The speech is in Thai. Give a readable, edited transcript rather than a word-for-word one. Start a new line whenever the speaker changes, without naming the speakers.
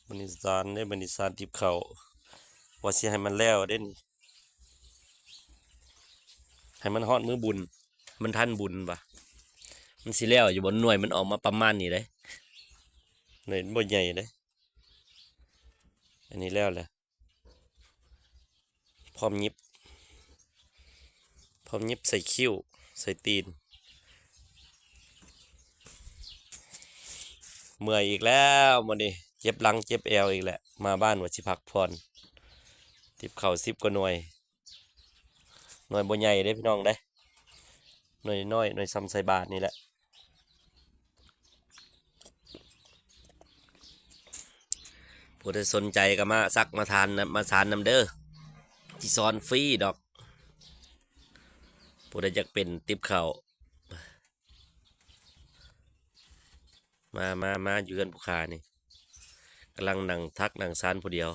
บริสารได้บริสารทิพเขาว่าสิให้มันแล้วเด่นให้มันฮอดมือบุญมันทันบุญปะมันสิแล้วอยู่บนหน่วยมันออกมาประมาณนี้เลยหน่วยบ่ใหญ่เลยอันนี้แล้วแหละพร้อมยิบพร้อมยิบใส่คิ้วใส่ตีนเมื่อยอีกแล้วมื้อนี้เจ็บหลังเจ็บแอวอีกแหละมาบ้านว่าสิพักผ่อนทิพเขา10กว่าหน่วยบ่ใหญ่เด้พี่น้องเด้หน่วยน้อยหน่วยซ้ำใส่บาทนี่แหละผู้ใดสนใจก็มาซักมาทานนะมาทานนำเด้อที่ซอนฟรีดอกผู้ใดอยากเป็นติบเขามาอยู่กันผู้ขานี่กำลังนั่งทักนั่งซานผู้เดียว